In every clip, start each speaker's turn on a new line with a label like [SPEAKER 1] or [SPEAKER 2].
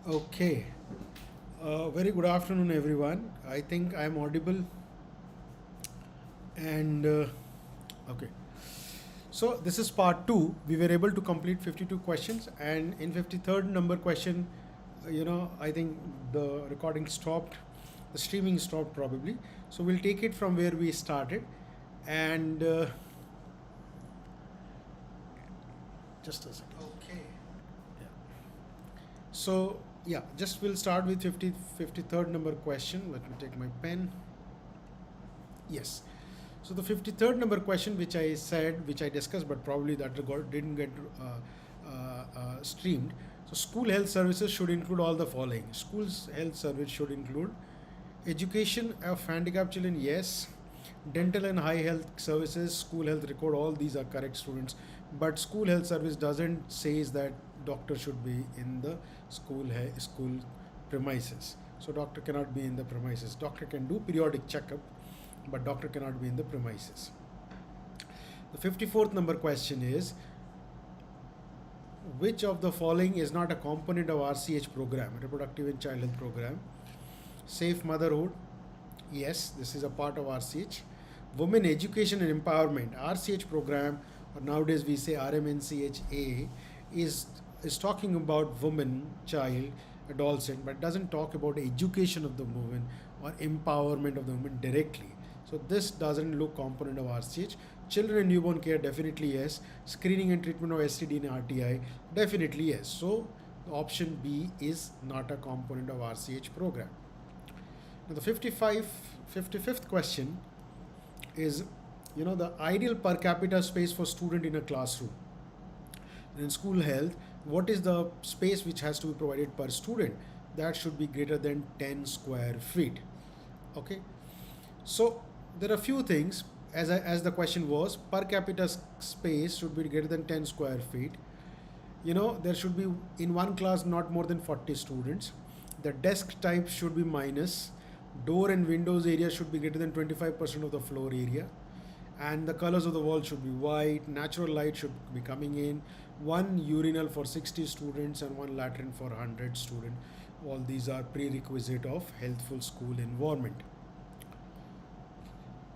[SPEAKER 1] Okay. Very good afternoon, everyone. I think I'm audible. And okay. So this is part two. We were able to complete 52 questions, and in 53rd number question, I think the recording stopped, the streaming stopped probably. So we'll take it from where we started, and just a second. Okay. Yeah. So yeah, just we'll start with 53rd number question. Let me take my pen. Yes. So the 53rd number question, which I said, which I discussed, but probably that didn't get streamed. So school health services should include all the following. School's health service should include education of handicapped children, yes. Dental and high health services, school health record, all these are correct, students. But school health service doesn't says that doctor should be in the school premises. So doctor cannot be in the premises. Doctor can do periodic checkup, but doctor cannot be in the premises. The 54th number question is, which of the following is not a component of RCH program, reproductive and child health program? Safe motherhood, yes, this is a part of RCH. Women education and empowerment, RCH program, or nowadays we say RMNCHA, is talking about woman, child, adolescent, but doesn't talk about education of the woman or empowerment of the woman directly. So this doesn't look component of RCH. Children and newborn care, definitely yes. Screening and treatment of STD and RTI, definitely yes. So option B is not a component of RCH program. Now the 55th question is, the ideal per capita space for student in a classroom. In school health, what is the space which has to be provided per student? That should be greater than 10 square feet. Okay. So there are a few things, as the question was, per capita space should be greater than 10 square feet. There should be in one class not more than 40 students. The desk type should be minus. Door and windows area should be greater than 25% of the floor area. And the colors of the wall should be white. Natural light should be coming in. One urinal for 60 students and one latrine for 100 students. All these are prerequisite of healthful school environment.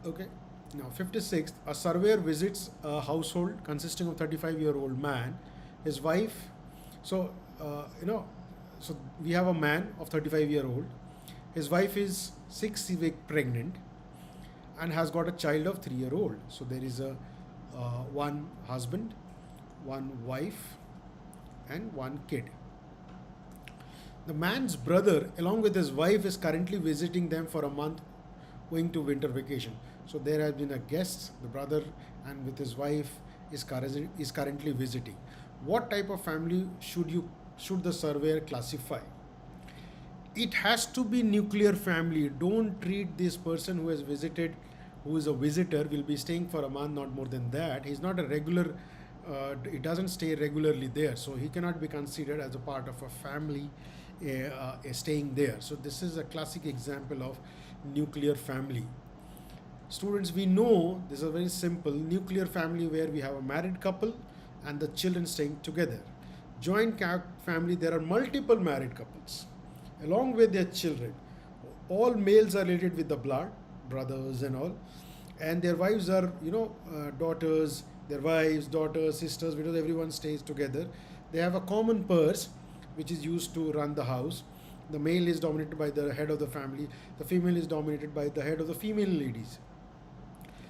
[SPEAKER 1] Okay. Now 56th, a surveyor visits a household consisting of 35-year-old man, his wife. So so we have a man of 35-year-old. His wife is 6 weeks pregnant and has got a child of 3-year-old. So there is a one husband, one wife, and one kid. The man's brother, along with his wife, is currently visiting them for a month, going to winter vacation. So there has been a guest, the brother, and with his wife is currently visiting. What type of family should the surveyor classify? It has to be nuclear family. Don't treat this person who has visited, who is a visitor, will be staying for a month, not more than that. He's not a regular, he doesn't stay regularly there. So he cannot be considered as a part of a family staying there. So this is a classic example of nuclear family. Students, we know this is a very simple nuclear family where we have a married couple and the children staying together. Joint family, there are multiple married couples along with their children. All males are related with the blood, brothers and all, and their wives are, daughters, their wives, daughters, sisters, because everyone stays together. They have a common purse which is used to run the house. The male is dominated by the head of the family, the female is dominated by the head of the female ladies.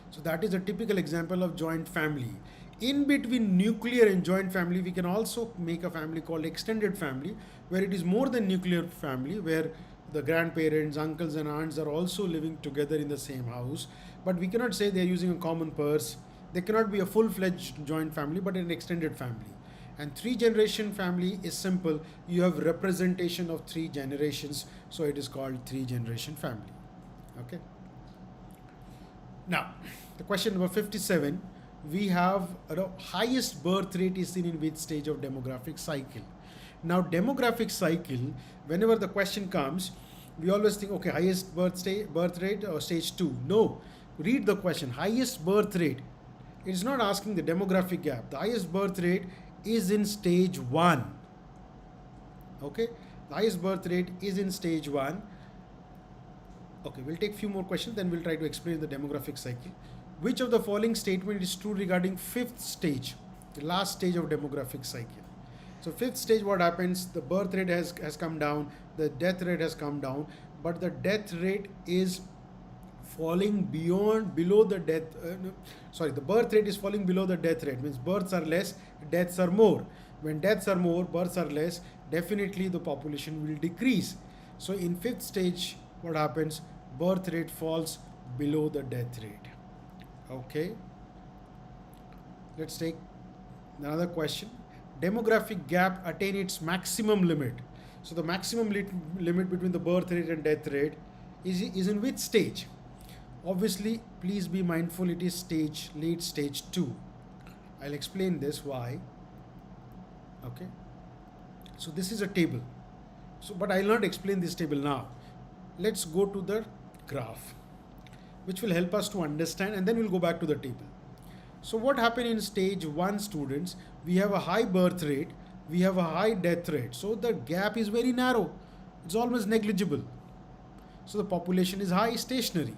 [SPEAKER 1] So that is a typical example of joint family. In between nuclear and joint family, we can also make a family called extended family, where it is more than nuclear family, where the grandparents, uncles and aunts are also living together in the same house. But we cannot say they are using a common purse. They cannot be a full-fledged joint family, but an extended family. And 3-generation family is simple. You have representation of 3 generations, so it is called 3-generation family. Okay. Now, the question number 57. We have highest birth rate is seen in which stage of demographic cycle? Now, demographic cycle, whenever the question comes, we always think, okay, highest birth rate or stage 2. No, read the question. Highest birth rate. It is not asking the demographic gap. The highest birth rate is in stage 1. Okay, The highest birth rate is in stage 1. Okay, we'll take few more questions, then we'll try to explain the demographic cycle. Which of the following statement is true regarding fifth stage, the last stage of demographic cycle? So fifth stage, what happens? The birth rate has come down, the death rate has come down, but the death rate is falling below the death. The birth rate is falling below the death rate. Means births are less, deaths are more. When deaths are more, births are less. Definitely, the population will decrease. So in fifth stage, what happens? Birth rate falls below the death rate. Okay. Let's take another question. Demographic gap attain its maximum limit. So the maximum limit between the birth rate and death rate is in which stage? Obviously, please be mindful, it is late stage 2. I'll explain this why. Okay. So this is a table. But I'll not explain this table now. Let's go to the graph, which will help us to understand, and then we'll go back to the table. So what happened in stage 1 students? We have a high birth rate, we have a high death rate. So the gap is very narrow. It's almost negligible. So the population is high, stationary.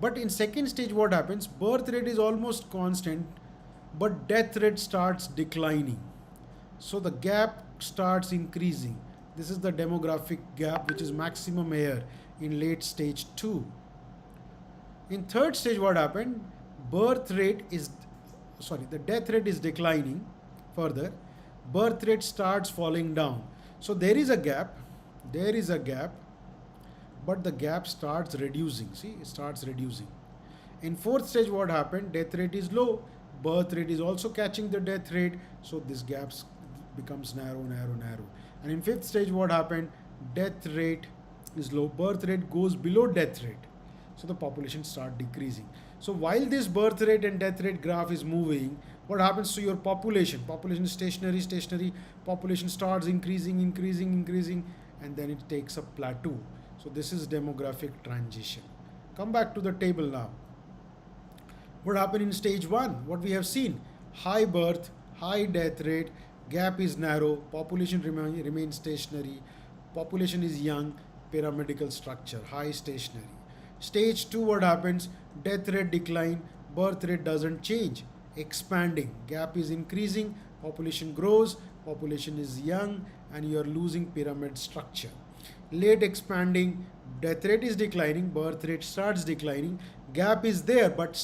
[SPEAKER 1] But in second stage, what happens? Birth rate is almost constant, but death rate starts declining. So the gap starts increasing. This is the demographic gap, which is maximum here in late stage 2. In third stage, what happened? The death rate is declining further. Birth rate starts falling down. So there is a gap, but the gap starts reducing. See, it starts reducing. In fourth stage, what happened? Death rate is low, birth rate is also catching the death rate. So this gap becomes narrow. And in fifth stage, what happened? Death rate is low, birth rate goes below death rate. So the population starts decreasing. So while this birth rate and death rate graph is moving, what happens to your population? Population is stationary, population starts increasing, and then it takes a plateau. So this is demographic transition. Come back to the table now. What happened in stage 1? What we have seen? High birth, high death rate, gap is narrow, population remains stationary, population is young, pyramidal structure, high stationary. Stage 2, what happens? Death rate decline, birth rate doesn't change, expanding, gap is increasing, population grows, population is young, and you are losing pyramid structure. Late expanding, death rate is declining, birth rate starts declining, gap is there, but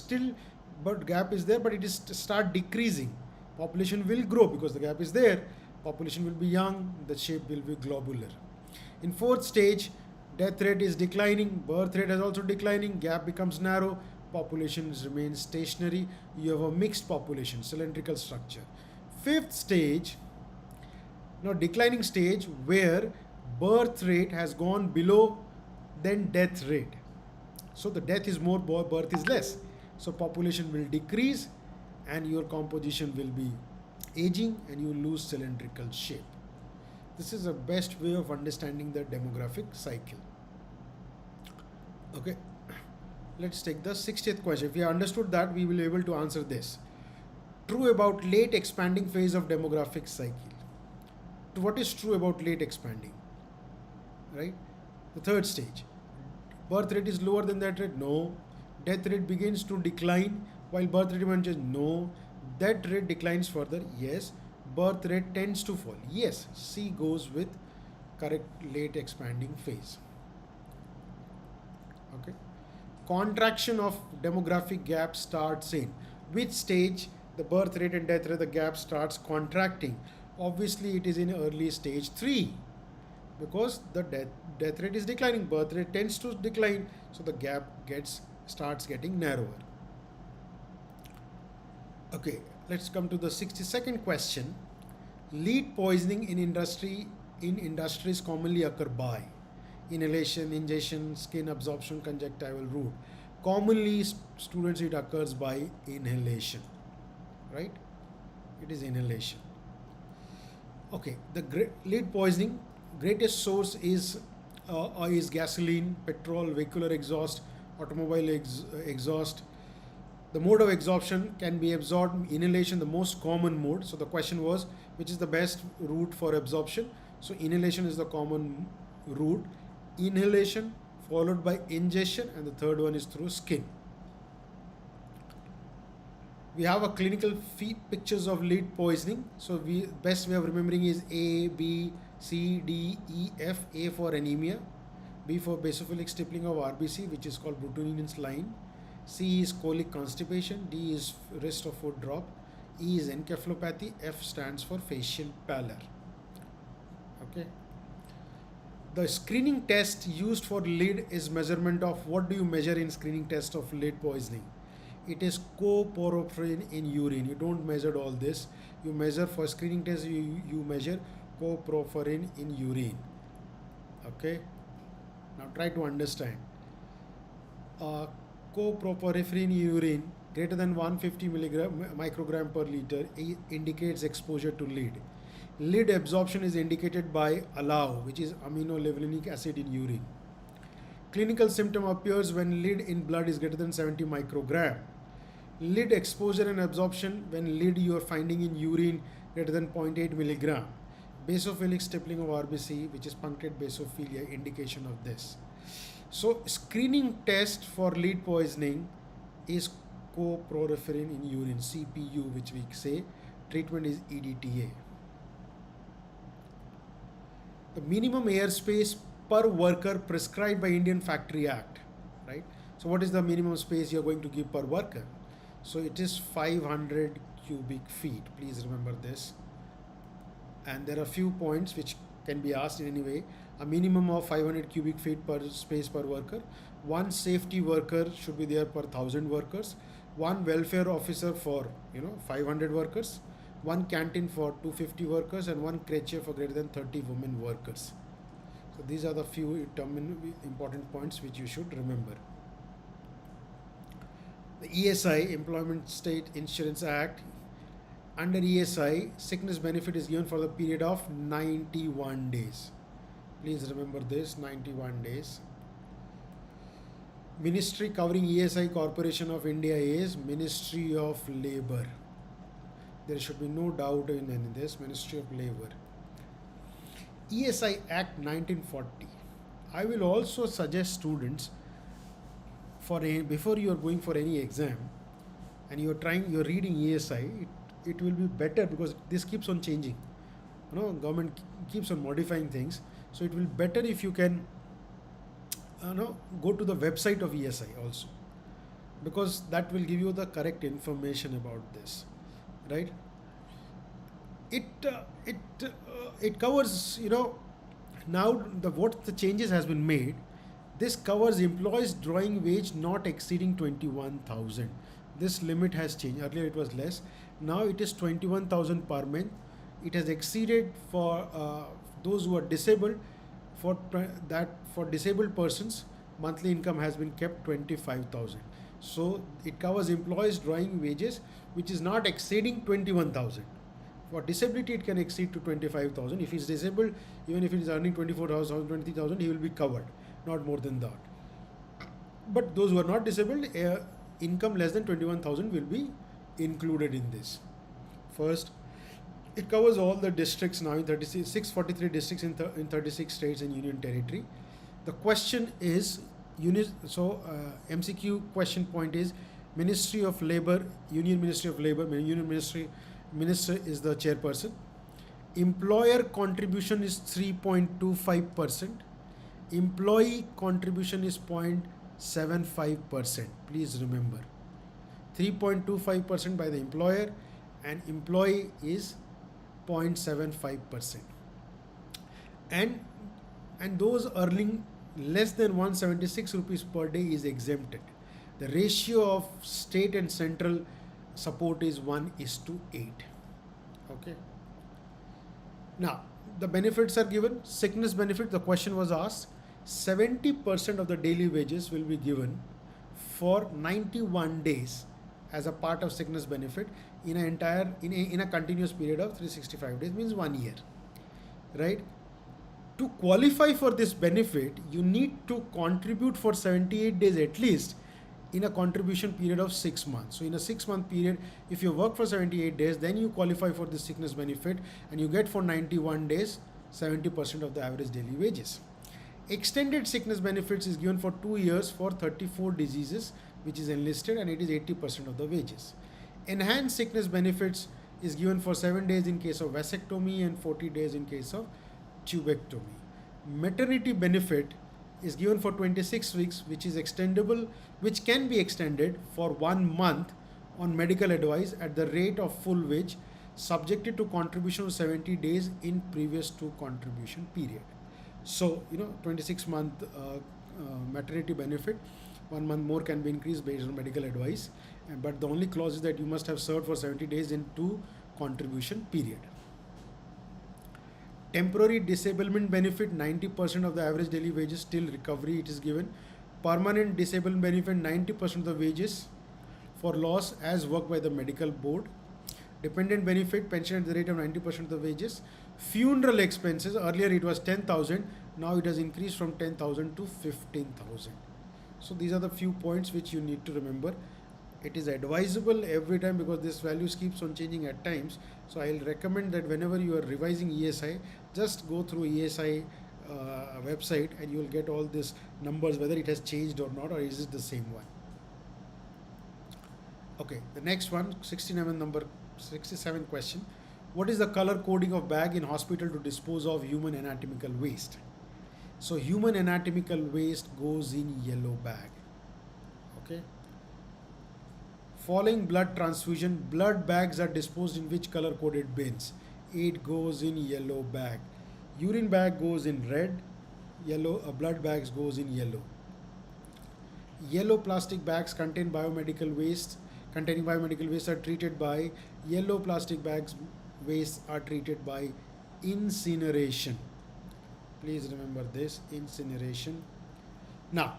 [SPEAKER 1] it is start decreasing. Population will grow because the gap is there, population will be young, the shape will be globular. In fourth stage, death rate is declining, birth rate is also declining, gap becomes narrow, population remains stationary, you have a mixed population, cylindrical structure. Fifth stage, now declining stage, where birth rate has gone below than death rate. So the death is more, birth is less. So population will decrease and your composition will be aging and you lose cylindrical shape. This is the best way of understanding the demographic cycle. Okay, let's take the 60th question. If you understood that, we will be able to answer this. True about late expanding phase of demographic cycle. What is true about late expanding? Right? The third stage. Birth rate is lower than that rate? No. Death rate begins to decline while birth rate remains? No. Death rate declines further? Yes. Birth rate tends to fall? Yes. C goes with correct late expanding phase. Okay. Contraction of demographic gap starts in which stage? The birth rate and death rate, the gap starts contracting. Obviously, it is in early stage 3 because the death rate is declining, birth rate tends to decline, so the gap starts getting narrower. Okay, let's come to the 62nd question. Lead poisoning in industries commonly occur by inhalation, ingestion, skin absorption, conjunctival route. Commonly, students, it occurs by inhalation, right? It is inhalation. Okay, the lead poisoning, greatest source is gasoline, petrol, vehicular exhaust, automobile exhaust. The mode of absorption can be absorbed inhalation, the most common mode. So the question was, which is the best route for absorption? So inhalation is the common route. Inhalation followed by ingestion, and the third one is through skin. We have a clinical pictures of lead poisoning. So best way of remembering is A, B, C, D, E, F. A for anemia, B for basophilic stippling of RBC, which is called Bruton's line. C is colic constipation. D is wrist or foot drop. E is encephalopathy. F stands for facial pallor. Okay. The screening test used for lead is measurement of, what do you measure in screening test of lead poisoning? It is coproporphyrin in urine. You don't measure all this. You measure for screening test, you measure coproporphyrin in urine. Okay. Now try to understand. Coproporphyrin in urine greater than 150 microgram per liter indicates exposure to lead. Lead absorption is indicated by ALAO, which is aminolevulinic acid in urine. Clinical symptom appears when lead in blood is greater than 70 microgram. Lead exposure and absorption when lead you are finding in urine greater than 0.8 milligram. Basophilic stippling of RBC, which is punctate basophilia, indication of this. So screening test for lead poisoning is coproporphyrin in urine, CPU, which we say. Treatment is EDTA. The minimum airspace per worker prescribed by Indian Factory Act, right? So what is the minimum space you are going to give per worker? So it is 500 cubic feet. Please remember this. And there are few points which can be asked in any way. A minimum of 500 cubic feet per space per worker. One safety worker should be there per 1,000 workers. One welfare officer for 500 workers. One canteen for 250 workers, and one creche for greater than 30 women workers. So these are the few important points which you should remember. The ESI, Employment State Insurance Act. Under ESI, sickness benefit is given for the period of 91 days. Please remember this, 91 days. Ministry covering ESI Corporation of India is Ministry of Labour. There should be no doubt in this, Ministry of Labour. ESI Act 1940. I will also suggest students, before you are going for any exam and you're reading ESI, it will be better because this keeps on changing. Government keeps on modifying things. So it will be better if you can go to the website of ESI also, because that will give you the correct information about this, right? It covers, now what the changes has been made. This covers employees drawing wage not exceeding 21,000. This limit has changed. Earlier it was less. Now it is 21,000 per month. It has exceeded for those who are disabled. For disabled persons, monthly income has been kept 25,000. So it covers employees drawing wages which is not exceeding 21,000. For disability, it can exceed to 25,000. If he's disabled, even if he's earning 24,000, 20,000, he will be covered, not more than that. But those who are not disabled, income less than 21,000 will be included in this. First, it covers all the districts now in 643 districts in 36 states and union territory. The question is, MCQ question point is, Ministry of Labour, Union Ministry of Labour, Union Minister is the chairperson. Employer contribution is 3.25%. Employee contribution is 0.75%. Please remember, 3.25% by the employer and employee is 0.75%. And those earning less than 176 rupees per day is exempted. The ratio of state and central support is 1:8. Okay. Now, the benefits are given. Sickness benefit, the question was asked. 70% of the daily wages will be given for 91 days as a part of sickness benefit in a continuous period of 365 days, means 1 year. Right? To qualify for this benefit, you need to contribute for 78 days at least in a contribution period of 6 months. So in a 6-month period, if you work for 78 days, then you qualify for the sickness benefit and you get for 91 days 70% of the average daily wages. Extended sickness benefits is given for 2 years for 34 diseases which is enlisted, and it is 80% of the wages. Enhanced sickness benefits is given for 7 days in case of vasectomy and 40 days in case of tubectomy. Maternity benefit is given for 26 weeks, which is extendable, which can be extended for 1 month on medical advice at the rate of full wage, subjected to contribution of 70 days in previous to contribution period. So, 26-month maternity benefit, 1 month more can be increased based on medical advice, but the only clause is that you must have served for 70 days into contribution period. Temporary disablement benefit, 90% of the average daily wages till recovery it is given. Permanent disablement benefit, 90% of the wages for loss as worked by the medical board. Dependent benefit, pension at the rate of 90% of the wages. Funeral expenses, earlier it was 10,000, now it has increased from 10,000 to 15,000. So these are the few points which you need to remember. It is advisable every time because this values keeps on changing at times. So I'll recommend that whenever you are revising ESI, just go through ESI website and you will get all these numbers, whether it has changed or not, or is it the same one. Okay, the next one, 67 question. What is the color coding of bag in hospital to dispose of human anatomical waste? So human anatomical waste goes in yellow bag. Okay. Following blood transfusion, blood bags are disposed in which color coded bins? It goes in yellow bag. Urine bag goes in red, yellow, blood bags goes in yellow. Yellow plastic bags containing biomedical waste are treated by yellow plastic bags waste are treated by incineration. Please remember this, incineration. Now,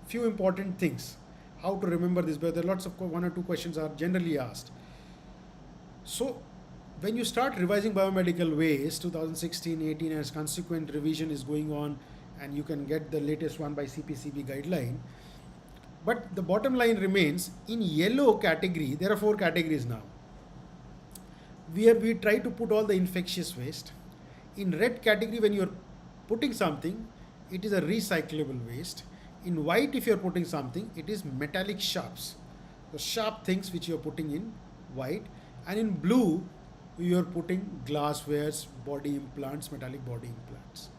[SPEAKER 1] few important things. How to remember this, but there are lots of 1 or 2 questions are generally asked. So when you start revising biomedical waste, 2016-18 as consequent revision is going on, and you can get the latest one by CPCB guideline. But the bottom line remains, in yellow category, there are 4 categories now. We try to put all the infectious waste. In red category, when you're putting something, it is a recyclable waste. In white, if you're putting something, it is metallic sharps. The sharp things which you're putting in white. And in blue, you're putting glasswares, body implants, metallic body implants.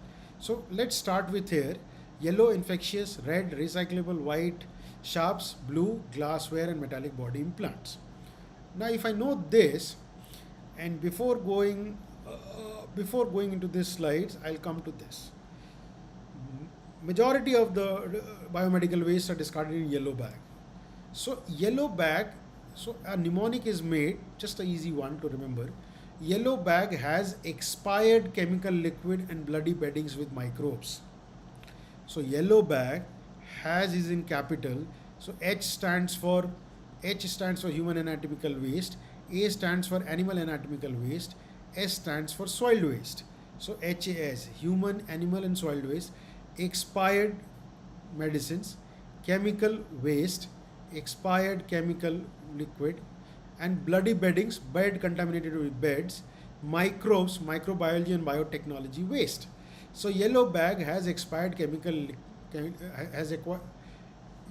[SPEAKER 1] So let's start with here. Yellow, infectious, red, recyclable, white, sharps, blue, glassware and metallic body implants. Now if I know this, and before going into these slides, I'll come to this. Majority of the biomedical waste are discarded in yellow bag. So yellow bag, so a mnemonic is made, just an easy one to remember. Yellow bag has expired chemical liquid and bloody beddings with microbes. So yellow bag has is in capital. So H stands for human anatomical waste, A stands for animal anatomical waste, S stands for soil waste. So HAS, human, animal and soil waste. Expired medicines, chemical waste, expired chemical liquid, and bloody beddings, bed contaminated with beds, microbes, microbiology and biotechnology waste. So yellow bag has expired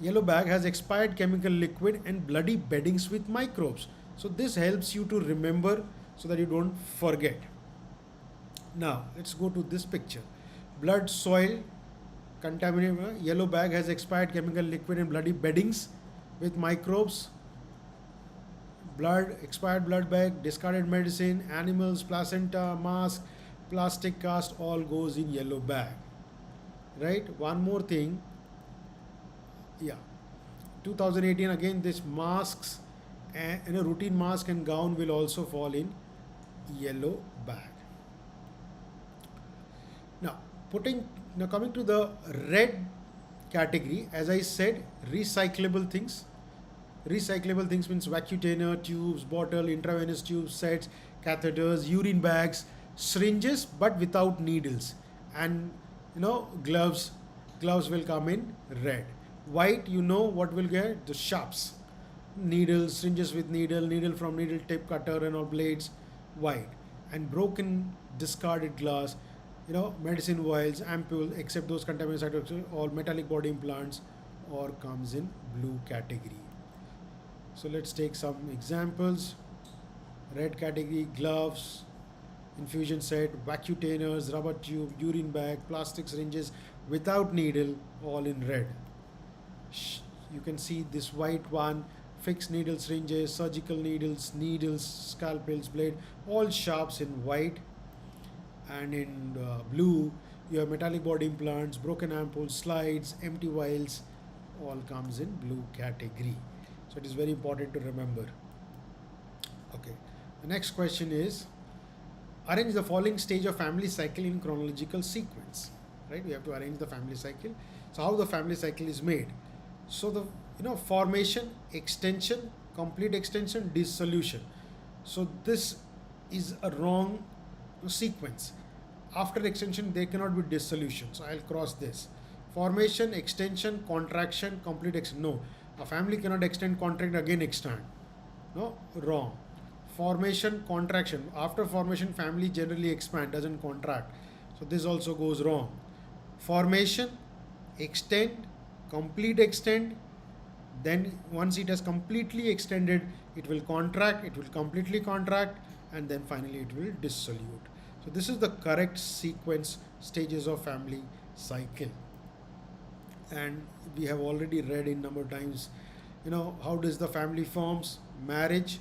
[SPEAKER 1] yellow bag has expired chemical liquid and bloody beddings with microbes. So this helps you to remember so that you don't forget. Now let's go to this picture. Blood, soil, contaminated, yellow bag has expired chemical liquid and bloody beddings with microbes. Blood, expired blood bag, discarded medicine, animals, placenta, mask, plastic cast, all goes in yellow bag. Right? One more thing. Yeah. 2018 again, this masks and a routine mask and gown will also fall in yellow bag. Now coming to the red category, as I said, recyclable things. Recyclable things means vacutainer, tubes, bottle, intravenous tubes, sets, catheters, urine bags, syringes, but without needles, and gloves will come in red. White, what will get? The sharps, needles, syringes with needle from needle tip, cutter and all blades, white. And broken discarded glass, medicine vials, ampoules, except those containing cytotoxic, all metallic body implants, or comes in blue category. So let's take some examples. Red category: gloves, infusion set, vacutainers, rubber tube, urine bag, plastic syringes without needle, all in red. You can see this white one: fixed needle syringes, surgical needles, scalpels, blade, all sharps in white. And in blue, you have metallic body implants, broken ampoules, slides, empty vials, all comes in blue category. So it is very important to remember. Okay. The next question is, arrange the following stage of family cycle in chronological sequence. Right? We have to arrange the family cycle. So how the family cycle is made? So the formation, extension, complete extension, dissolution. So this is a wrong sequence. After extension, there cannot be dissolution. So I'll cross this. Formation, extension, contraction, complete extension. No, a family cannot extend, contract, again expand. No, wrong. Formation, contraction. After formation, family generally expand, doesn't contract. So this also goes wrong. Formation, extend, complete extend. Then once it has completely extended, it will contract, it will completely contract, and then finally it will dissolute. So this is the correct sequence, stages of family cycle. And we have already read in number of times, how does the family forms? Marriage.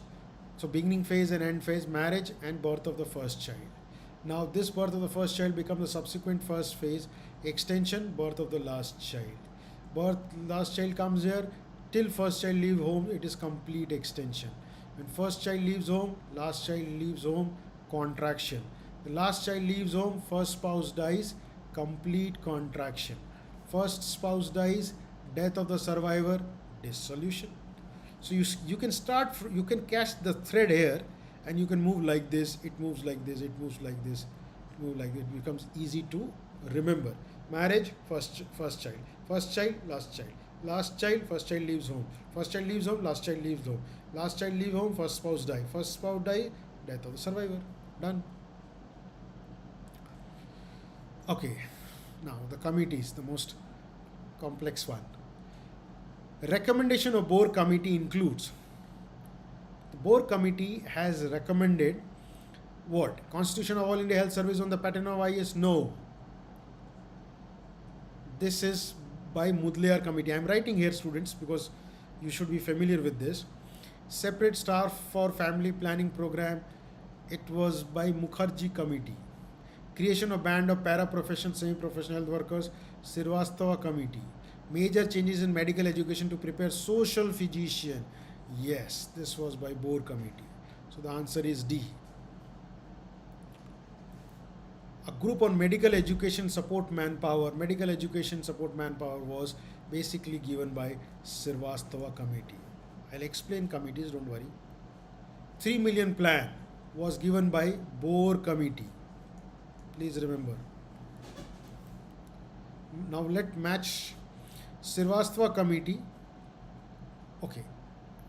[SPEAKER 1] So beginning phase and end phase, marriage and birth of the first child. Now this birth of the first child becomes the subsequent first phase, extension, birth of the last child. Last child comes here, till first child leave home, it is complete extension. When first child leaves home, last child leaves home, contraction. The last child leaves home, first spouse dies, complete contraction. First spouse dies, death of the survivor, dissolution. So you can start, you can catch the thread here, and you can move like this, it moves like this, it moves like this, it moves like this. It becomes easy to remember. Marriage, first child, last child. Last child, first child leaves home. First child leaves home, last child leaves home. Last child leaves home, first spouse die. First spouse die, death of the survivor. Done. Okay. Now the committees, the most complex one. Recommendation of Boer committee includes. The Boer committee has recommended what? Constitution of All India Health Service on the pattern of IS? No. This is by Mudliar committee. I am writing here, students, because you should be familiar with this. Separate staff for family planning program. It was by Mukherjee committee. Creation of band of para-professional, semi-professional health workers, Srivastava committee. Major changes in medical education to prepare social physician. Yes, this was by Boer committee. So the answer is D. A group on medical education support manpower. Medical education support manpower was basically given by Srivastava committee. I'll explain committees, don't worry. 3 million plan was given by Boer committee. Please remember. Now let's match Srivastava committee. Okay.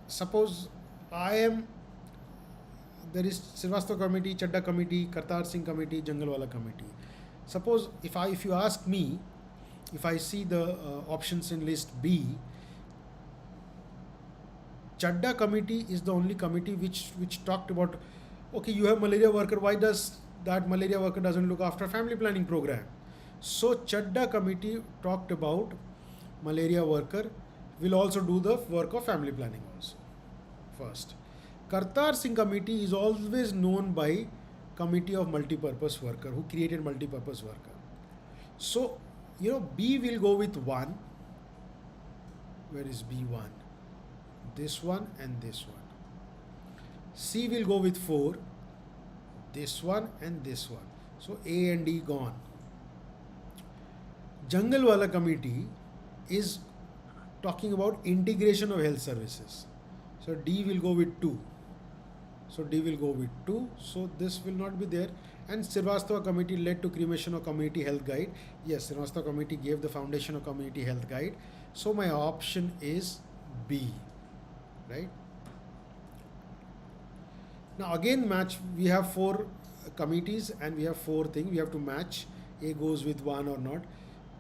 [SPEAKER 1] Suppose there is Srivastava committee, Chadda committee, Kartar Singh committee, Jangalwala committee. Suppose if you ask me, if I see the options in list B, Chadda committee is the only committee which talked about, okay, you have malaria worker, why does that malaria worker doesn't look after family planning program? So Chadda committee talked about malaria worker will also do the work of family planning also. First. Kartar Singh committee is always known by committee of multipurpose worker, who created multipurpose worker. So, B will go with 1. Where is B1? This one and this one. C will go with 4. This one and this one. So A and D gone. Jangalwala committee is talking about integration of health services. So D will go with 2. So D will go with 2. So this will not be there. And Srivastava committee led to creation of community health guide. Yes, Srivastava committee gave the foundation of community health guide. So my option is B. Right? Now again match, we have 4 committees and we have 4 things. We have to match A goes with 1 or not.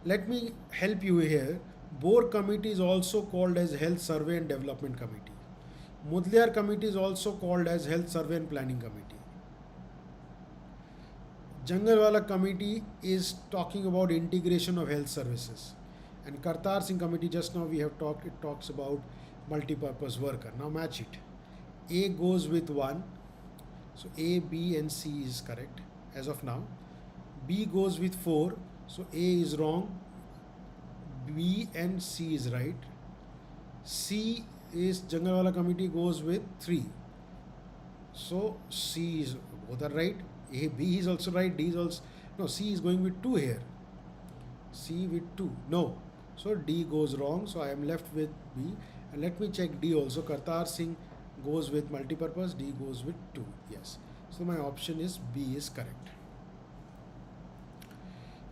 [SPEAKER 1] Let me help you here. Boer committee is also called as Health Survey and Development Committee. Mudliar committee is also called as Health Survey and Planning Committee. Jangalwala committee is talking about integration of health services. And Kartar Singh committee, just now we have talked, it talks about multi-purpose worker. Now match it. A goes with 1. So A, B and C is correct as of now. B goes with 4. So A is wrong. B and C is right. C is Jangalwala committee goes with 3. So C is both are right. A, B is also right. D is also no. C is going with 2 here. C with 2. No. So D goes wrong. So I am left with B. And let me check D also. Kartar Singh goes with multipurpose. D goes with 2. Yes. So my option is B is correct.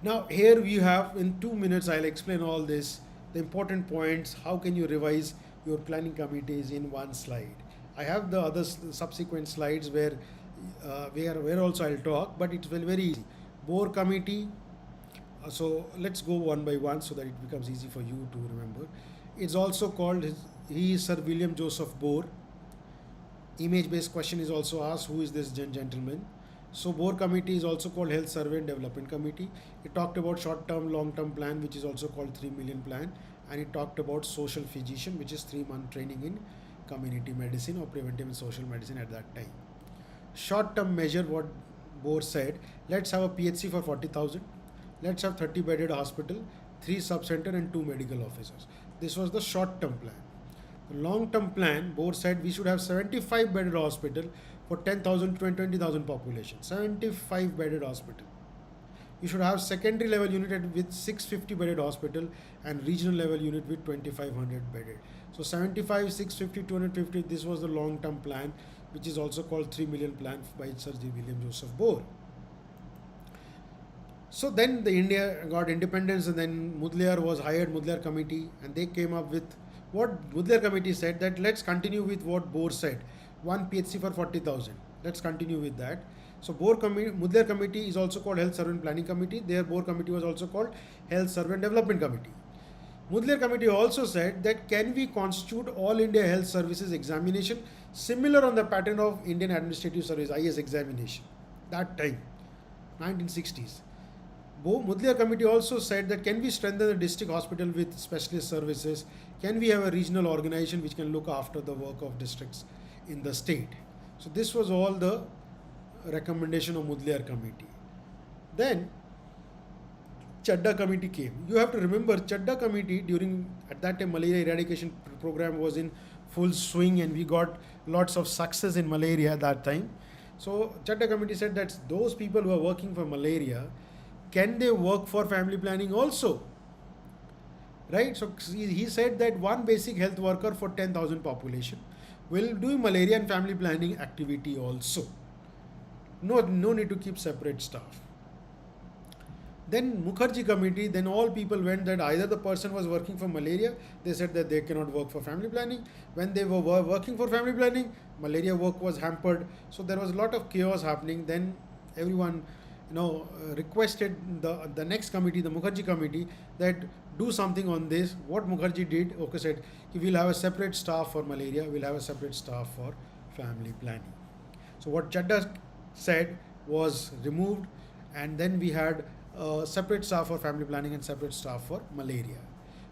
[SPEAKER 1] Now here we have, in 2 minutes I'll explain all this, the important points, how can you revise your planning committees in one slide. I have the other subsequent slides where also I'll talk, but it's very easy. Boer committee, so let's go one by one so that it becomes easy for you to remember. It's also called, he is Sir William Joseph Boer. Image based question is also asked, who is this gentleman? So Boer committee is also called Health Survey and Development Committee. It talked about short term, long term plan, which is also called 3 million plan, and it talked about social physician, which is 3-month training in community medicine or preventive and social medicine at that time. Short term measure, what Boer said, let's have a PHC for 40,000, let's have 30 bedded hospital, 3 sub-center and 2 medical officers. This was the short term plan. The long term plan, Boer said we should have 75 bedded hospital for 10,000 to 20,000 population. 75 bedded hospital. You should have secondary level unit with 650 bedded hospital and regional level unit with 2,500 bedded. So 75, 650, 250, this was the long term plan, which is also called 3 million plan by Sir William Joseph Boer. So then the India got independence, and then Mudliar was hired, Mudliar committee, and they came up with what Mudliar committee said, that let's continue with what Boer said, 1 PHC for 40,000. Let's continue with that. So Mudliar committee is also called Health Survey and Planning Committee. Their Boer committee was also called Health Survey and Development Committee. Mudliar committee also said that can we constitute All India Health Services examination similar on the pattern of Indian Administrative Service IS examination, that time, 1960s. Mudliar committee also said that can we strengthen the district hospital with specialist services? Can we have a regional organization which can look after the work of districts in the state? So this was all the recommendation of Mudliar committee. Then Chadda committee came. You have to remember, Chadda committee at that time malaria eradication program was in full swing, and we got lots of success in malaria at that time. So Chadda committee said that those people who are working for malaria, can they work for family planning also? Right? So he said that one basic health worker for 10,000 population will do malaria and family planning activity also. No need to keep separate staff. Then Mukherjee committee, then all people went that either the person was working for malaria, they said that they cannot work for family planning. When they were working for family planning, malaria work was hampered. So there was a lot of chaos happening. Then everyone requested the next committee, the Mukherjee committee, that do something on this. What Mukherjee did, said, we'll have a separate staff for malaria, we'll have a separate staff for family planning. So what Chadda said was removed, and then we had a separate staff for family planning and separate staff for malaria.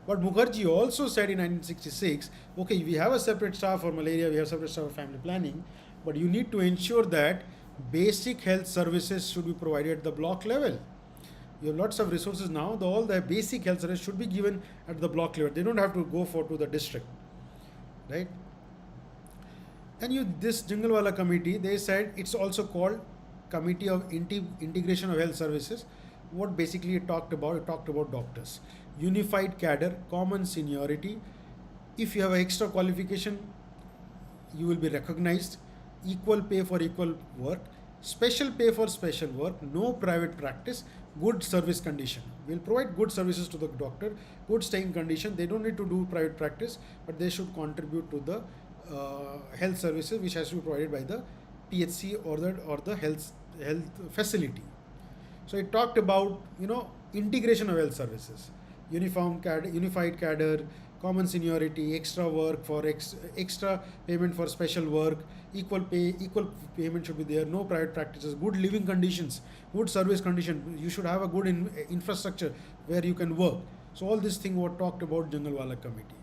[SPEAKER 1] But Mukherjee also said in 1966, okay, we have a separate staff for malaria, we have a separate staff for family planning, but you need to ensure that basic health services should be provided at the block level. You have lots of resources now, all the basic health services should be given at the block level. They don't have to go to the district, right? And this Jangalwala committee, they said it's also called Committee of Integration of Health Services. What basically it talked about doctors, unified cadre, common seniority. If you have an extra qualification, you will be recognized. Equal pay for equal work, special pay for special work, no private practice, good service condition. We'll provide good services to the doctor, good staying condition. They don't need to do private practice, but they should contribute to the health services which has to be provided by the PHC or the health facility. So it talked about, integration of health services, unified cadre, common seniority, extra work for extra payment for special work, equal payment should be there, no private practices, good living conditions, good service condition. You should have a good infrastructure where you can work. So all these things were talked about Jangalwala Committee.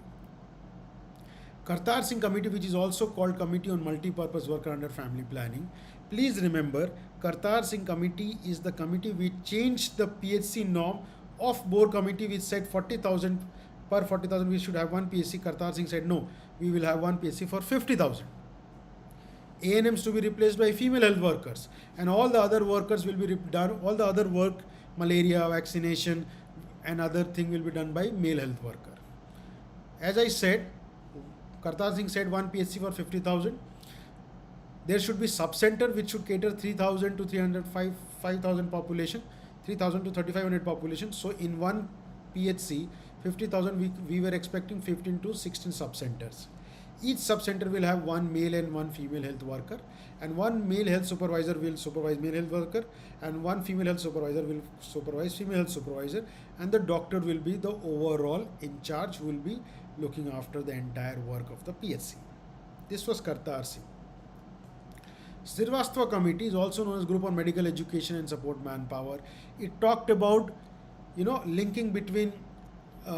[SPEAKER 1] Kartar Singh Committee, which is also called Committee on Multi-Purpose Worker under Family Planning. Please remember, Kartar Singh Committee is the committee which changed the PHC norm of Board Committee, which said 40,000 per 40,000 we should have one PSC. Kartar Singh said no, we will have one PSC for 50,000. ANMs to be replaced by female health workers, and all the other workers will be done, all the other work, malaria, vaccination and other thing will be done by male health worker. As I said, Kartar Singh said one PSC for 50,000. There should be sub-center which should cater 3,000 to 5,000 population, 3,000 to 3,500 population. So in one PHC, 50,000 we were expecting 15 to 16 sub-centers. Each sub-center will have one male and one female health worker, and one male health supervisor will supervise male health worker, and one female health supervisor will supervise female health supervisor, and the doctor will be the overall in charge, who will be looking after the entire work of the PHC. This was Kartar Singh. Srivastava Committee is also known as Group on Medical Education and Support Manpower. It talked about, linking between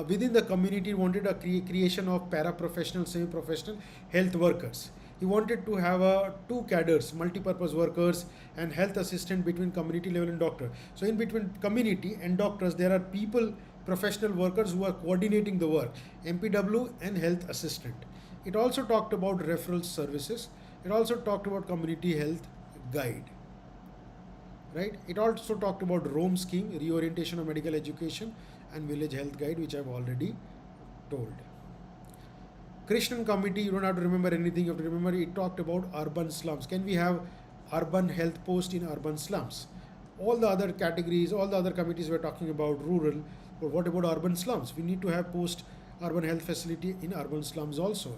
[SPEAKER 1] within the community, wanted a creation of paraprofessional, semi-professional health workers. He wanted to have two cadres, multi-purpose workers and health assistant between community level and doctor. So in between community and doctors, there are people, professional workers who are coordinating the work, MPW and health assistant. It also talked about referral services. It also talked about community health guide. Right? It also talked about ROAM scheme, reorientation of medical education, and village health guide, which I've already told. Krishnan Committee, you don't have to remember anything, you have to remember it talked about urban slums. Can we have urban health post in urban slums? All the other categories, all the other committees were talking about rural, but what about urban slums? We need to have post urban health facility in urban slums also.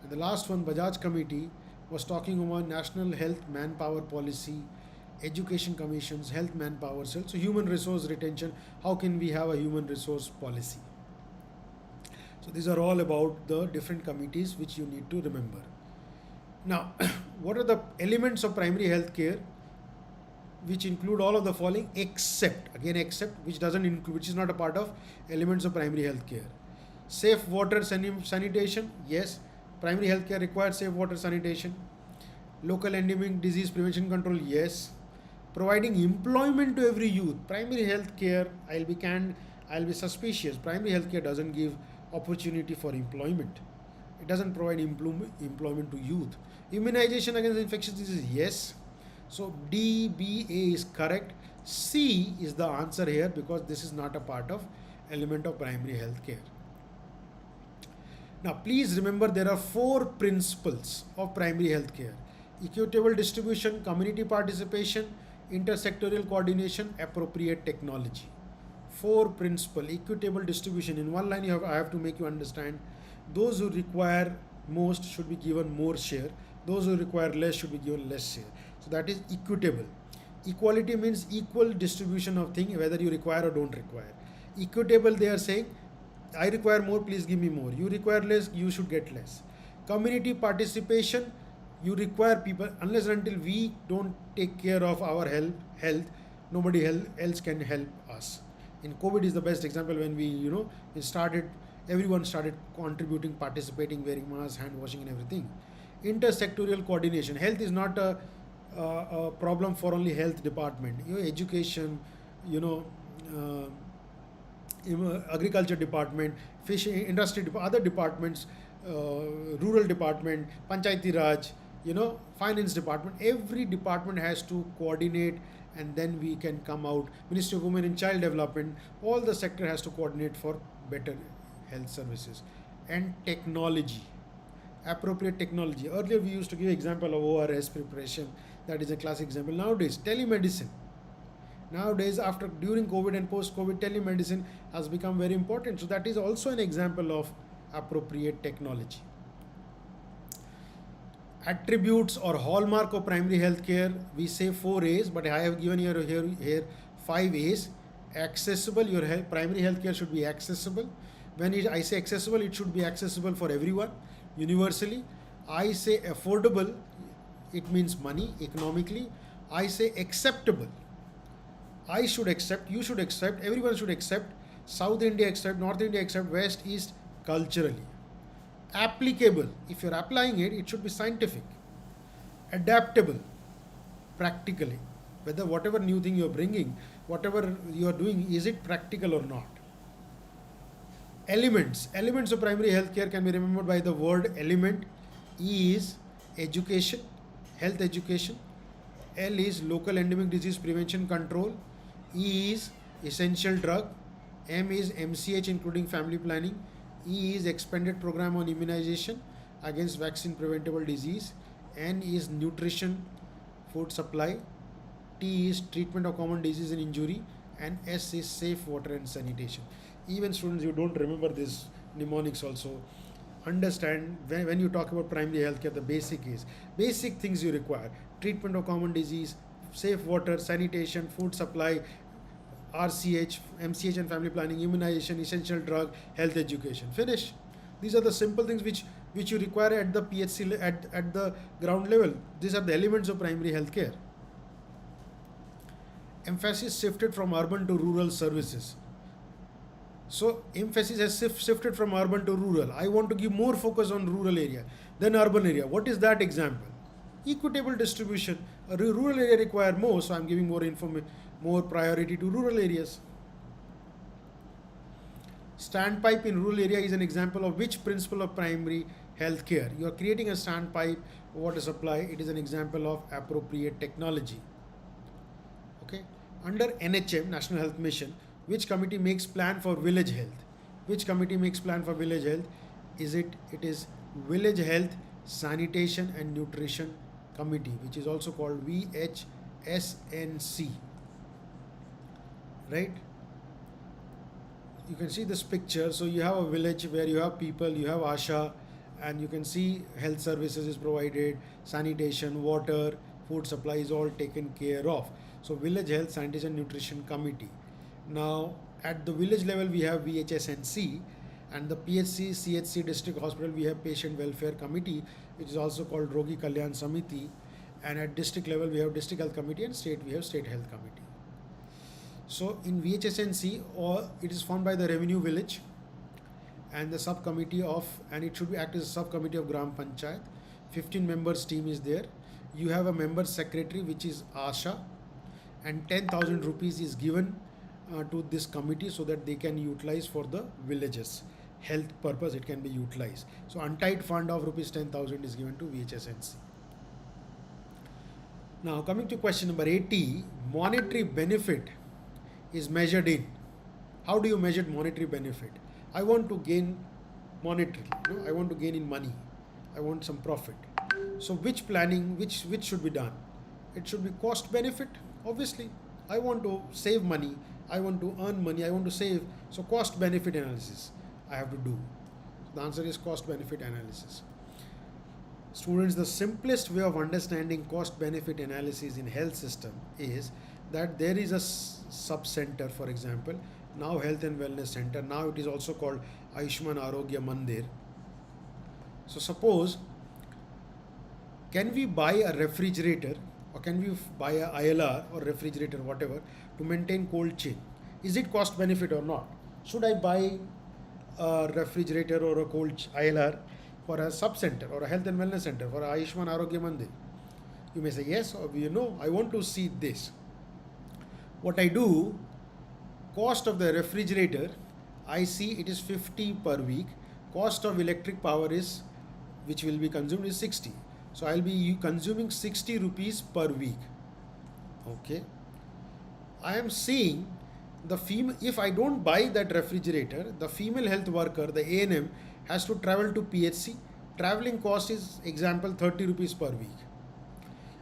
[SPEAKER 1] And the last one, Bajaj Committee, was talking about national health manpower policy, education commissions, health manpower cell. So human resource retention, how can we have a human resource policy? So these are all about the different committees which you need to remember. Now, what are the elements of primary health care? Which include all of the following except, which doesn't include, which is not a part of elements of primary health care. Safe water sanitation, yes. Primary health care requires safe water sanitation. Local endemic disease prevention control, yes. Providing employment to every youth. Primary health care, I'll be suspicious. Primary health care doesn't give opportunity for employment. It doesn't provide employment to youth. Immunization against infectious disease, yes. So D, B, A is correct. C is the answer here because this is not a part of element of primary health care. Now please remember there are 4 principles of primary health care: equitable distribution, community participation, intersectorial coordination, appropriate technology. 4 principle: equitable distribution. In one line I have to make you understand, those who require most should be given more share, those who require less should be given less share. So that is equitable. Equality means equal distribution of thing, whether you require or don't require. Equitable, they are saying, I require more, please give me more. You require less, you should get less. Community participation, you require people, unless and until we don't take care of our health, nobody else can help us. In COVID is the best example when everyone started contributing, participating, wearing masks, hand washing and everything. Intersectorial coordination. Health is not a problem for only health department. Education, agriculture department, fish industry, other departments, rural department, Panchayati Raj, finance department. Every department has to coordinate, and then we can come out. Ministry of Women and Child Development, all the sector has to coordinate for better health services. And technology, appropriate technology. Earlier we used to give example of ORS preparation. That is a classic example. Nowadays, telemedicine. During COVID and post-COVID, telemedicine has become very important. So that is also an example of appropriate technology. Attributes or hallmark of primary health care, we say 4 A's, but I have given here 5 A's. Accessible, your primary health care should be accessible. When I say accessible, it should be accessible for everyone, universally. I say affordable, it means money, economically. I say acceptable. I should accept, you should accept, everyone should accept. South India accept, North India accept, West, East, culturally. Applicable, if you're applying it, it should be scientific. Adaptable, practically. Whether whatever new thing you're bringing, whatever you're doing, is it practical or not? Elements of primary healthcare can be remembered by the word element. E is education, health education. L is local endemic disease prevention control. E is essential drug. M is MCH including family planning. E is expanded program on immunization against vaccine preventable disease. N is nutrition, food supply. T is treatment of common disease and injury. And S is safe water and sanitation. Even students, you don't remember this mnemonics also. Understand when you talk about primary healthcare, the basic things you require: treatment of common disease, safe water, sanitation, food supply, RCH, MCH and family planning, immunization, essential drug, health education. Finish. These are the simple things which you require at the PHC at the ground level. These are the elements of primary healthcare. Emphasis shifted from urban to rural services. So emphasis has shifted from urban to rural. I want to give more focus on rural area than urban area. What is that example? Equitable distribution. A rural area require more, so I'm giving more priority to rural areas. Standpipe in rural area is an example of which principle of primary health care? You are creating a standpipe water supply. It is an example of appropriate technology. Okay. Under NHM, National Health Mission, which committee makes plan for village health? Which committee makes plan for village health? It is Village Health, Sanitation and Nutrition Committee, which is also called VHSNC. Right? You can see this picture. So you have a village where you have people, you have ASHA, and you can see health services is provided, sanitation, water, food supply is all taken care of. So Village Health, Sanitation, Nutrition Committee. Now at the village level we have VHSNC, and the PHC, CHC district hospital we have Patient Welfare Committee, which is also called Rogi Kalyan Samiti, and at district level we have District Health Committee, and state we have State Health Committee. So in VHSNC, it is formed by the Revenue Village and the subcommittee and it should be act as a subcommittee of Gram Panchayat. 15 members team is there. You have a member secretary, which is ASHA, and 10,000 rupees is given to this committee so that they can utilize for the villages health purpose. It can be utilized. So untied fund of rupees 10,000 is given to VHSNC. Now coming to question number 80, monetary benefit is measured in. How do you measure monetary benefit? I want to gain monetarily. I want to gain in money. I want some profit. So which planning, which should be done? It should be cost benefit. Obviously, I want to save money. I want to earn money. I want to save. So cost benefit analysis I have to do. So the answer is cost benefit analysis. Students, the simplest way of understanding cost benefit analysis in health system is that there is a sub-center, for example, now Health and Wellness Center. Now it is also called Ayushman Arogya Mandir. So suppose, can we buy a refrigerator, or can we buy a ILR or refrigerator, whatever, to maintain cold chain? Is it cost benefit or not? Should I buy a refrigerator or a cold ILR for a sub-center or a Health and Wellness Center for Ayushman Arogya Mandir? You may say yes, or I want to see this. What I do, cost of the refrigerator, I see it is 50 per week. Cost of electric power is, which will be consumed, is 60. So I'll be consuming 60 rupees per week. Okay. I am seeing if I don't buy that refrigerator, the female health worker, the ANM, has to travel to PHC. Traveling cost is, example, 30 rupees per week.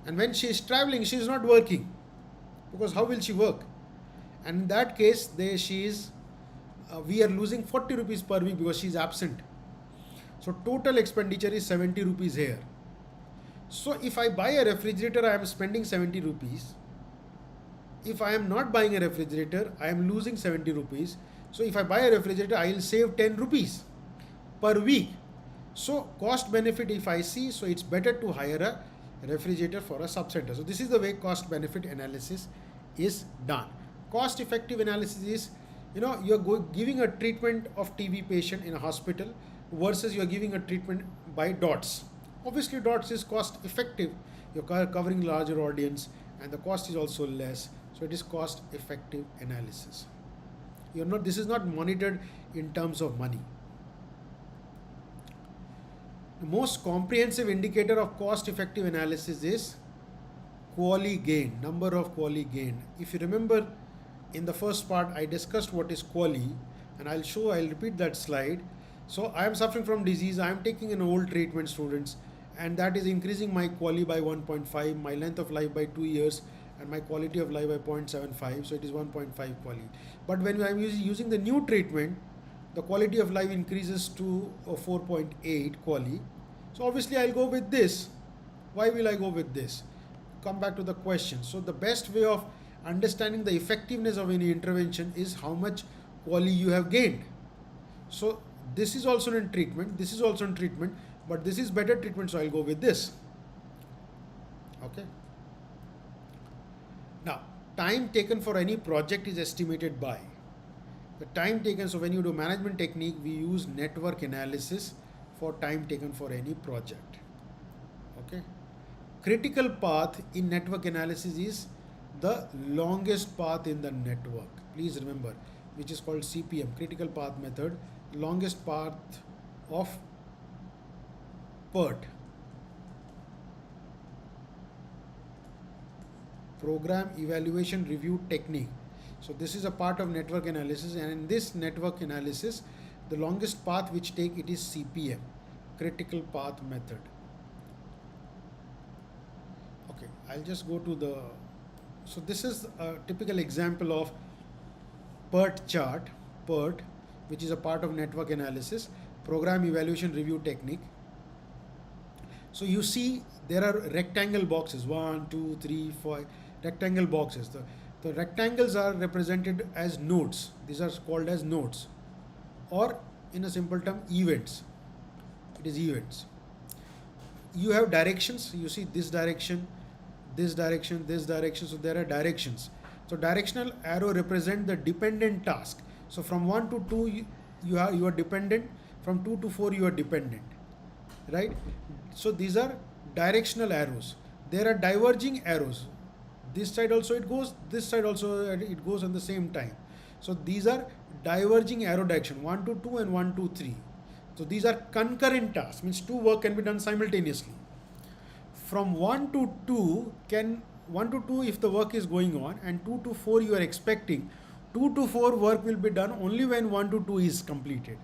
[SPEAKER 1] And when she is traveling, she is not working. Because how will she work? And in that case, we are losing 40 rupees per week because she is absent. So total expenditure is 70 rupees here. So if I buy a refrigerator, I am spending 70 rupees. if I am not buying a refrigerator, I am losing 70 rupees. So if I buy a refrigerator, I will save 10 rupees per week. So cost benefit if I see, so it's better to hire a refrigerator for a sub-center. So this is the way cost benefit analysis is done. Cost effective analysis is, you're giving a treatment of TB patient in a hospital versus you're giving a treatment by DOTS. Obviously DOTS is cost effective. You're covering larger audience and the cost is also less. So it is cost effective analysis. This is not monitored in terms of money. The most comprehensive indicator of cost effective analysis is QALY gain, number of QALY gain. If you remember in the first part, I discussed what is QALY, and I'll repeat that slide. So I am suffering from disease, I am taking an old treatment, students, and that is increasing my QALY by 1.5, my length of life by 2 years, and my quality of life by 0.75, so it is 1.5 QALY. But when I am using the new treatment, the quality of life increases to 4.8 QALY. So obviously I'll go with this. Why will I go with this? Come back to the question. So the best way of understanding the effectiveness of any intervention is how much QALY you have gained. So this is also in treatment, this is also in treatment, but this is better treatment, so I'll go with this. Okay. Now, time taken for any project is estimated by the time taken. So when you do management technique, we use network analysis for time taken for any project. Okay. Critical path in network analysis is the longest path in the network. Please remember, which is called CPM, critical path method, longest path of PERT. Program Evaluation Review Technique. So this is a part of network analysis, and in this network analysis, the longest path which take it is CPM, critical path method. Okay, I'll just go to the, so this is a typical example of PERT chart, PERT, which is a part of network analysis, program evaluation review technique. So you see there are rectangle boxes, 1, 2, 3, 4, rectangle boxes. The rectangles are represented as nodes. These are called as nodes, or in a simple term, events. It is events. You have directions. You see this direction, this direction, this direction. So there are directions. So directional arrow represent the dependent task. So from 1 to 2 you are dependent. From 2 to 4 you are dependent, right? So these are directional arrows. There are diverging arrows. This side also it goes, this side also it goes at the same time. So these are diverging arrow direction, 1 to 2 and 1 to 3. So these are concurrent tasks, means two work can be done simultaneously. From 1 to 2 if the work is going on, and 2 to 4 you are expecting, 2 to 4 work will be done only when 1 to 2 is completed.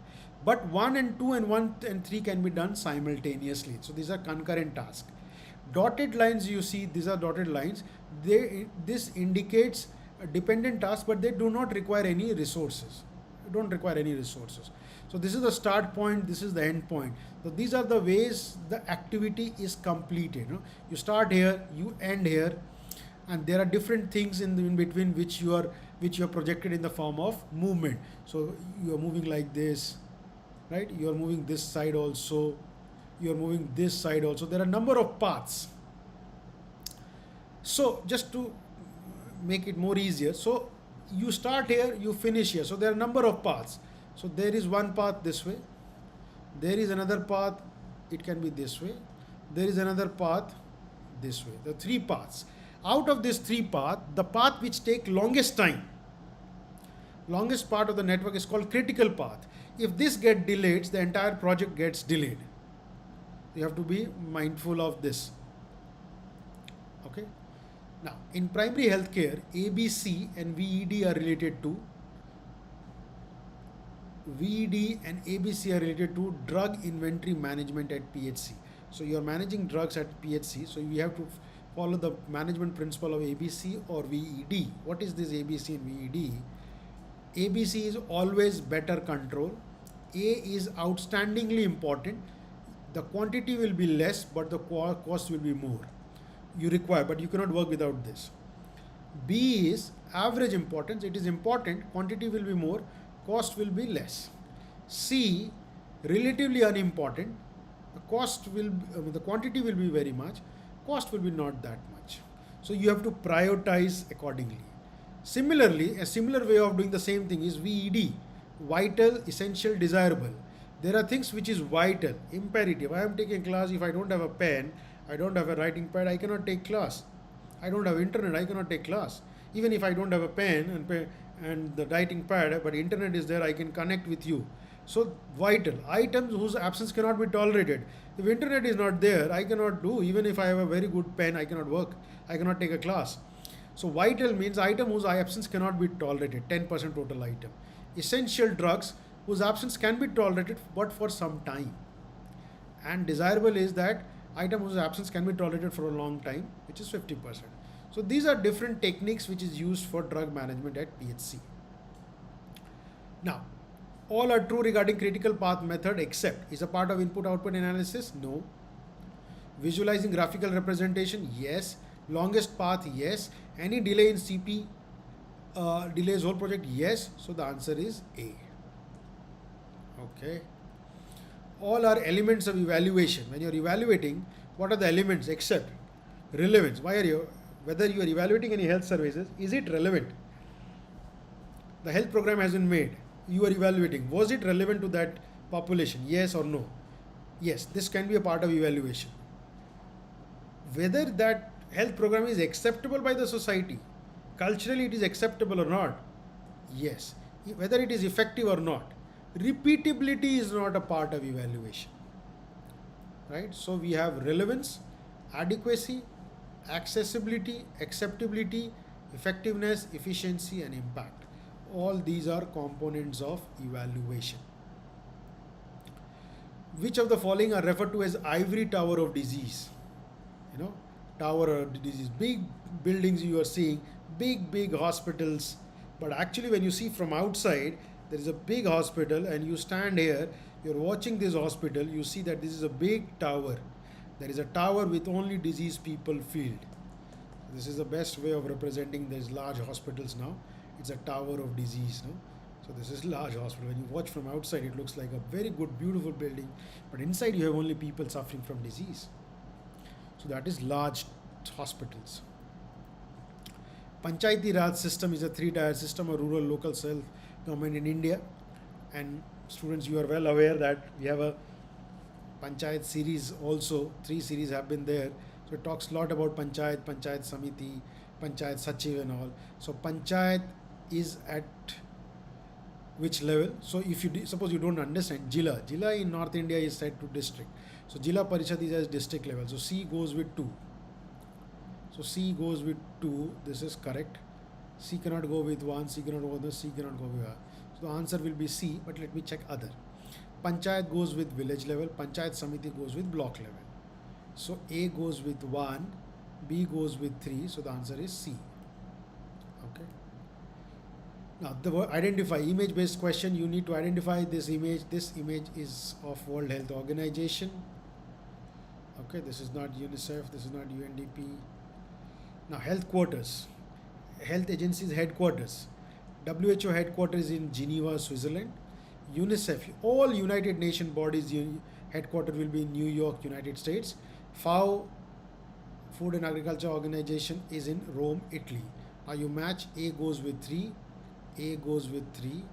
[SPEAKER 1] But 1 and 2 and 1 and 3 can be done simultaneously. So these are concurrent tasks. Dotted lines, you see, these are dotted lines. This indicates a dependent task, but they do not require any resources. Don't require any resources. So this is the start point, this is the end point. So these are the ways the activity is completed. You start here, you end here, and there are different things in between which you are projected in the form of movement. So you are moving like this, right? You are moving this side also. You are moving this side also. There are a number of paths. So just to make it more easier, so you start here, you finish here. So there are a number of paths. So there is one path this way. There is another path. It can be this way. There is another path this way. The 3 paths. Out of these 3 paths, the path which take longest time, longest part of the network is called critical path. If this gets delayed, the entire project gets delayed. You have to be mindful of this. Okay. Now, in primary healthcare, ABC and VED are related to drug inventory management at PHC. So you are managing drugs at PHC. So you have to follow the management principle of ABC or VED. What is this ABC and VED? ABC is always better control. A is outstandingly important. The quantity will be less, but the cost will be more. You require, but you cannot work without this. B is average importance. It is important, quantity will be more, cost will be less. C, relatively unimportant. The quantity will be very much, cost will be not that much. So you have to prioritize accordingly. Similarly, a similar way of doing the same thing is VED, vital, essential, desirable. There are things which is vital, imperative. I am taking class. If I don't have a pen, I don't have a writing pad, I cannot take class. I don't have internet, I cannot take class. Even if I don't have a pen and the writing pad, but internet is there, I can connect with you. So vital items whose absence cannot be tolerated. If internet is not there, I cannot do. Even if I have a very good pen, I cannot work. I cannot take a class. So vital means item whose absence cannot be tolerated. 10% total item. Essential drugs whose absence can be tolerated, but for some time. And desirable is that item whose absence can be tolerated for a long time, which is 50%. So these are different techniques which is used for drug management at PHC. Now, all are true regarding critical path method except is a part of input output analysis? No. Visualizing graphical representation? Yes. Longest path? Yes. Any delay in CP delays whole project? Yes. So the answer is A. Okay. All are elements of evaluation. When you are evaluating, what are the elements except relevance? Whether you are evaluating any health services, is it relevant? The health program has been made. You are evaluating. Was it relevant to that population? Yes or no? Yes, this can be a part of evaluation. Whether that health program is acceptable by the society, culturally it is acceptable or not? Yes. Whether it is effective or not. Repeatability is not a part of evaluation. Right? So we have relevance, adequacy, accessibility, acceptability, effectiveness, efficiency, and impact. All these are components of evaluation. Which of the following are referred to as ivory tower of disease? Tower of disease. Big buildings you are seeing, big hospitals. But actually when you see from outside, there is a big hospital and you stand here, you're watching this hospital, you see that this is a big tower. There is a tower with only diseased people filled. This is the best way of representing these large hospitals now. It's a tower of disease. No? So this is large hospital. When you watch from outside, it looks like a very good, beautiful building. But inside you have only people suffering from disease. So that is large hospitals. Panchayati Raj system is a 3-tier system of rural local self-government in India. And students, you are well aware that we have a Panchayat series also. 3 series have been there. So it talks a lot about Panchayat, Panchayat Samiti, Panchayat Sachiv and all. So Panchayat is at which level? So if you suppose you don't understand, Jila in North India is set to district. So Jila Parishad is at district level. So C goes with 2. So C goes with 2. This is correct. C cannot go with 1. C cannot go with 1. C cannot go with 1. So the answer will be C. But let me check other. Panchayat goes with village level. Panchayat Samiti goes with block level. So A goes with 1. B goes with 3. So the answer is C. Okay. Now the word identify, image based question, you need to identify this image. This image is of World Health Organization. Okay, this is not UNICEF, this is not UNDP. Now health quarters, health agencies headquarters. WHO headquarters in Geneva, Switzerland. UNICEF, all United Nations bodies headquarters will be in New York, United States. FAO, Food and Agriculture Organization, is in Rome, Italy. Now you match. A goes with 3, A goes with 3,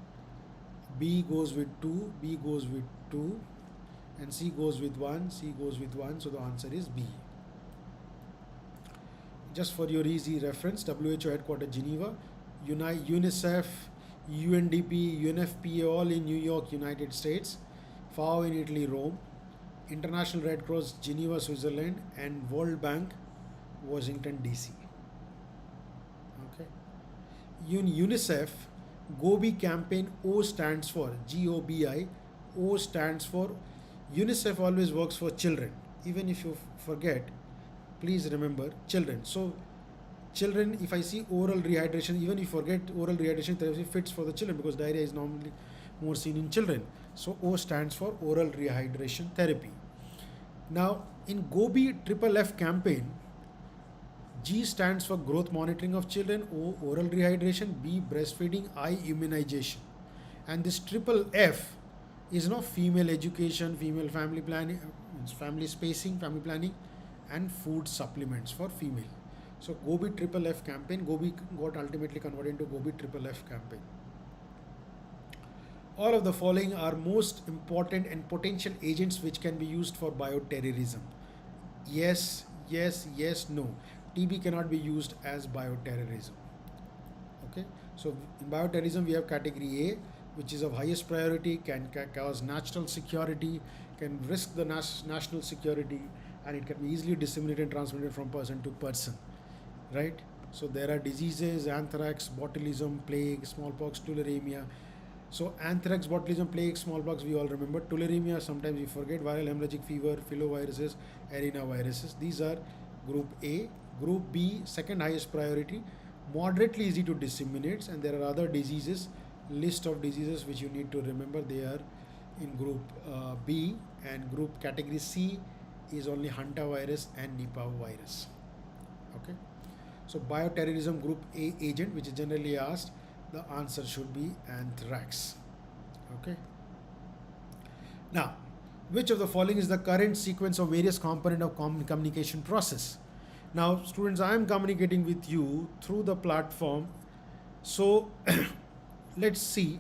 [SPEAKER 1] B goes with 2, B goes with 2, and C goes with 1, C goes with 1. So the answer is B. Just for your easy reference, WHO headquarters Geneva, UNICEF, UNDP, UNFPA all in New York, United States, FAO in Italy, Rome, International Red Cross, Geneva, Switzerland, and World Bank, Washington, DC. Okay. UNICEF, GOBI campaign, O stands for, GOBI, O stands for, UNICEF always works for children. Even if you forget, please remember children. So children, if I see oral rehydration, even if you forget, oral rehydration therapy fits for the children because diarrhea is normally more seen in children. So O stands for oral rehydration therapy. Now in GOBI FFF campaign, G stands for growth monitoring of children, O oral rehydration, B breastfeeding, I immunization. And this triple F is female education, female family planning, family spacing, family planning, and food supplements for female. So GOBI triple F campaign, GOBI got ultimately converted into GOBI triple F campaign. All of the following are most important and potential agents which can be used for bioterrorism. Yes, yes, yes, no. TB cannot be used as bioterrorism. Okay, so in bioterrorism we have category A, which is of highest priority, can cause national security, can risk the national security, and it can be easily disseminated and transmitted from person to person, right? So there are diseases: anthrax, botulism, plague, smallpox, tularemia. So anthrax, botulism, plague, smallpox, we all remember. Tularemia, sometimes we forget. Viral hemorrhagic fever, filoviruses, arenaviruses. These are group A. Group B, second highest priority, moderately easy to disseminate, and there are other diseases, list of diseases which you need to remember. They are in group B, and group category C is only hantavirus and Nipah virus. Okay, so bioterrorism group A agent, which is generally asked, the answer should be anthrax. Okay, now which of the following is the current sequence of various component of communication process? Now students, I am communicating with you through the platform, so let's see.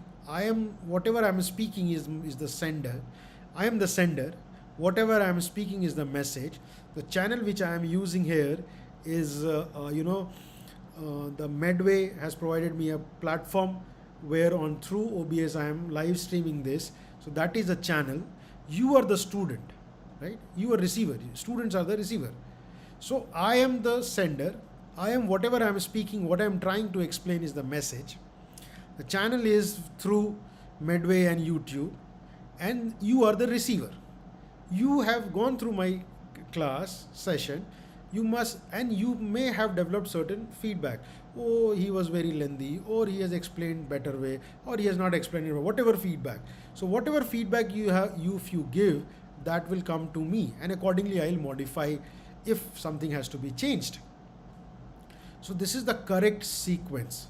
[SPEAKER 1] Whatever I am speaking is the sender. I am the sender. Whatever I am speaking is the message. The channel which I am using here is the Medway has provided me a platform where on through OBS I am live streaming this. So that is a channel. You are the student, right? You are receiver. Students are the receiver. So I am the sender. I am whatever I am speaking, what I am trying to explain is the message. The channel is through Medway and YouTube, and you are the receiver. You have gone through my class session. You may have developed certain feedback. Oh, he was very lengthy, or he has explained better way, or he has not explained it, whatever feedback. So whatever feedback you have, if you give, that will come to me, and accordingly I'll modify if something has to be changed. So this is the correct sequence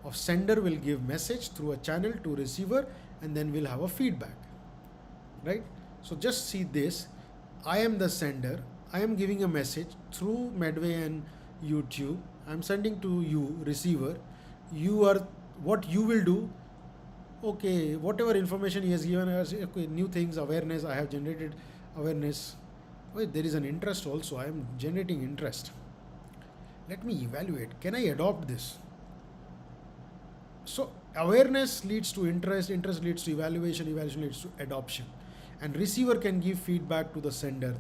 [SPEAKER 1] of sender will give message through a channel to receiver, and then we'll have a feedback, right? So just see this. I am the sender. I am giving a message through Medway and YouTube. I'm sending to you, receiver. You are, what you will do, okay, whatever information he has given us, okay, new things, awareness, I have generated awareness. Wait, there is an interest also. I am generating interest. Let me evaluate. Can I adopt this? So awareness leads to interest, interest leads to evaluation, evaluation leads to adoption. And receiver can give feedback to the sender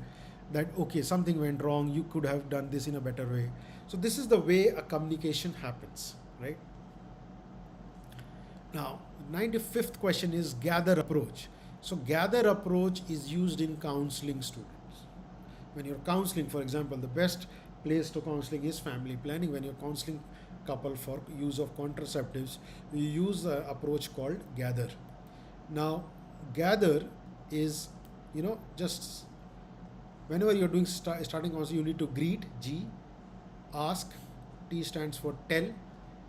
[SPEAKER 1] that, okay, something went wrong, you could have done this in a better way. So this is the way a communication happens, right? Now, 95th question is gather approach. So gather approach is used in counseling students. When you're counseling, for example, the best place to counseling is family planning. When you're counseling couple for use of contraceptives, you use an approach called gather. Now, gather is, just whenever you're doing starting counseling, you need to greet, G, ask, T stands for tell,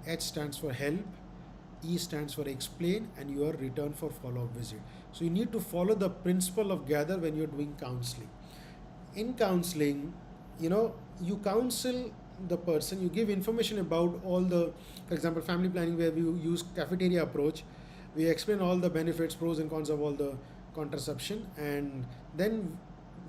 [SPEAKER 1] H stands for help, E stands for explain, and your return for follow-up visit. So you need to follow the principle of gather when you're doing counseling. In counseling, you counsel the person, you give information about all the, for example, family planning where we use cafeteria approach, we explain all the benefits, pros and cons of all the contraception, and then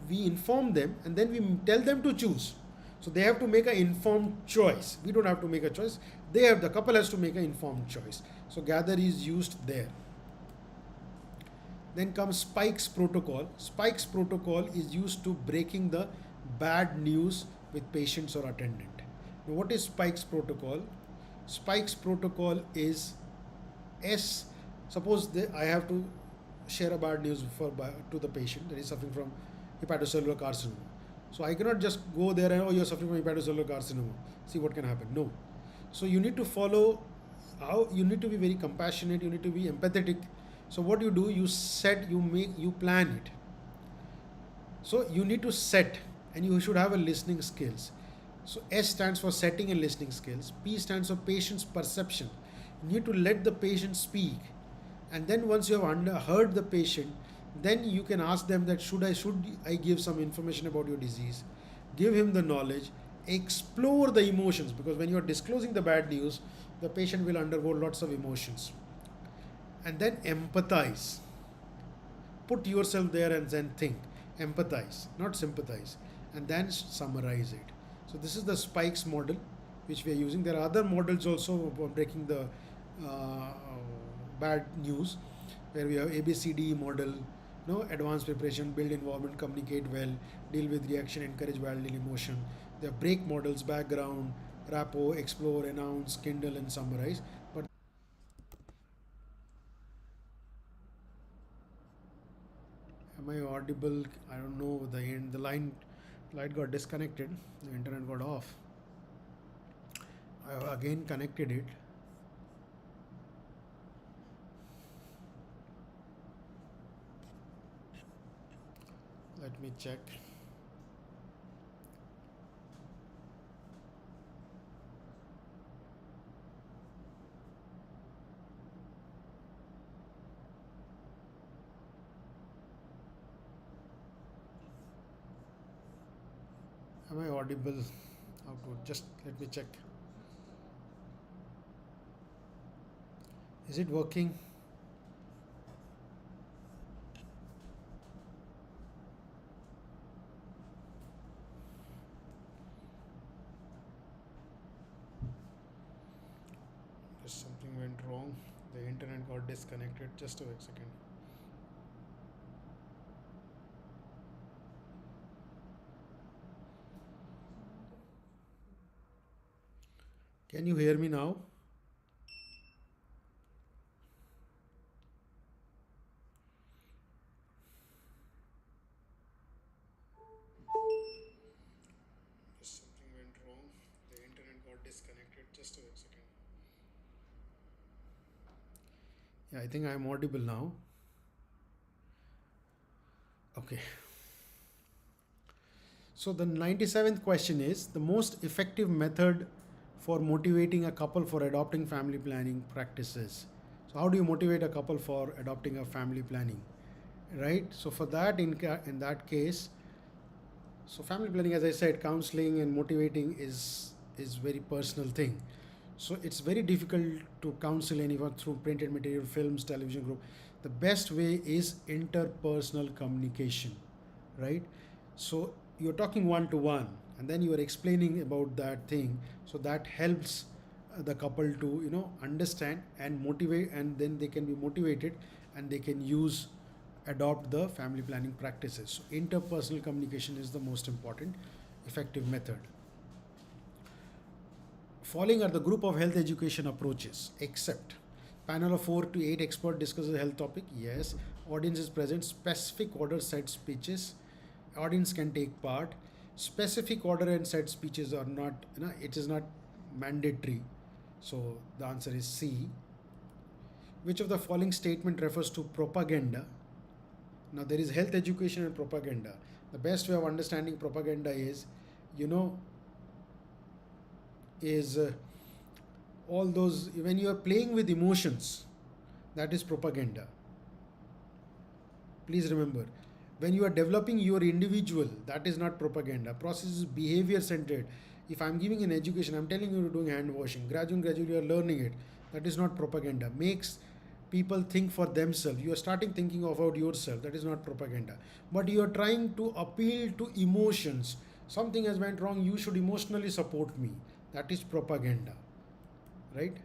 [SPEAKER 1] we inform them, and then we tell them to choose. So they have to make an informed choice. We don't have to make a choice. The couple has to make an informed choice. So gather is used there. Then comes Spike's protocol. Spike's protocol is used to breaking the bad news with patients or attendant. Now, what is Spike's protocol? Spike's protocol is S. Suppose I have to share a bad news to the patient that is suffering from hepatocellular carcinoma. So I cannot just go there and, oh, you're suffering from hepatocellular carcinoma, see what can happen. No. So you need to follow how you need to be very compassionate, you need to be empathetic. So what you do, you set, you plan it. So you need to set, and you should have a listening skills. So S stands for setting and listening skills. P stands for patient's perception. You need to let the patient speak, and then once you have heard the patient, then you can ask them that should I give some information about your disease, give him the knowledge, explore the emotions, because when you are disclosing the bad news, the patient will undergo lots of emotions. And then empathize. Put yourself there and then think. Empathize, not sympathize. And then summarize it. So this is the spikes model which we are using. There are other models also for breaking the uh, bad news, where we have ABCD model, advanced preparation, build environment, communicate well, deal with reaction, encourage valid emotion. There are break models, background, rapport, explore, announce, kindle, and summarize. But am I audible? I don't know. The light got disconnected. The internet got off. I have again connected it. Let me check. Am I audible? Just let me check. Is it working? Just something went wrong. The internet got disconnected. Just a second. Can you hear me now? Just something went wrong. The internet got disconnected. Just a second. Yeah, I think I am audible now. Okay. So the 97th question is the most effective method for motivating a couple for adopting family planning practices. So how do you motivate a couple for adopting a family planning, right? So for that, in that case, so family planning, as I said, counseling and motivating is very personal thing. So it's very difficult to counsel anyone through printed material, films, television group. The best way is interpersonal communication, right? So you're talking one to one, and then you are explaining about that thing. So that helps the couple to understand and motivate, and then they can be motivated and they can adopt the family planning practices. So interpersonal communication is the most important effective method. Following are the group of health education approaches. Accept. Panel of 4 to 8 experts discuss the health topic. Yes. Audience is present. Specific order set speeches. Audience can take part. Specific order and set speeches are not, it is not mandatory. So the answer is C. Which of the following statement refers to propaganda? Now there is health education and propaganda. The best way of understanding propaganda is, all those, when you are playing with emotions, that is propaganda. Please remember, when you are developing your individual, that is not propaganda. Process is behavior centered. If I'm giving an education, I'm telling you, you're doing hand washing, gradually you are learning it. That is not propaganda. Makes people think for themselves. You are starting thinking about yourself. That is not propaganda. But you are trying to appeal to emotions. Something has went wrong, you should emotionally support me. That is propaganda, right?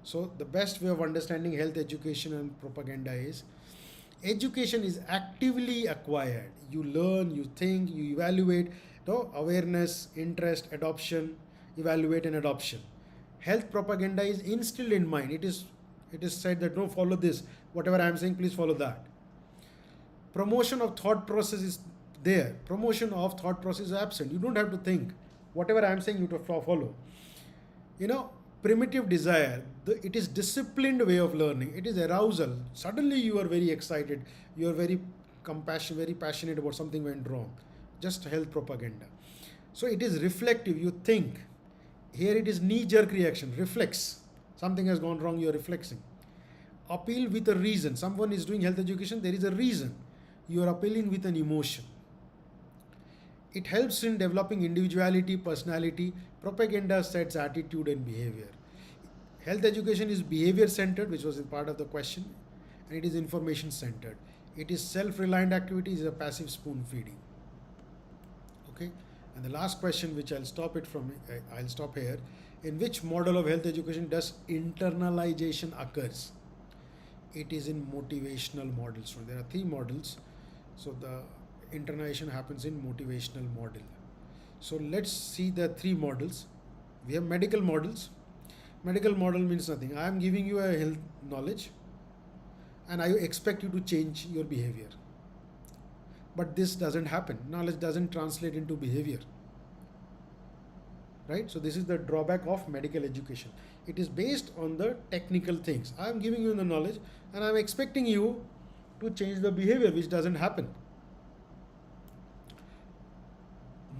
[SPEAKER 1] So the best way of understanding health education and propaganda is, education is actively acquired. You learn, you think, you evaluate. Awareness, interest, adoption, evaluate and adoption. Health propaganda is instilled in mind. It is said that, no, follow this. Whatever I am saying, please follow that. Promotion of thought process is there. Promotion of thought process is absent. You don't have to think. Whatever I am saying, you have to follow. Primitive desire, it is disciplined way of learning. It is arousal. Suddenly you are very excited. You are very passionate about something went wrong. Just health propaganda. So it is reflective, you think. Here it is knee-jerk reaction, reflex. Something has gone wrong, you are reflexing. Appeal with a reason. Someone is doing health education, there is a reason. You are appealing with an emotion. It helps in developing individuality, personality. Propaganda sets attitude and behavior. Health education is behavior centered, which was in part of the question, and it is information centered. It is self-reliant activity, is a passive spoon feeding. Okay, and the last question, which I'll stop here. In which model of health education does internalization occurs? It is in motivational models. So there are 3 models. So the internalization happens in motivational model. So let's see the 3 models. We have medical models. Medical model means nothing. I am giving you a health knowledge and I expect you to change your behavior. But this doesn't happen. Knowledge doesn't translate into behavior. Right? So this is the drawback of medical education. It is based on the technical things. I am giving you the knowledge and I am expecting you to change the behavior, which doesn't happen.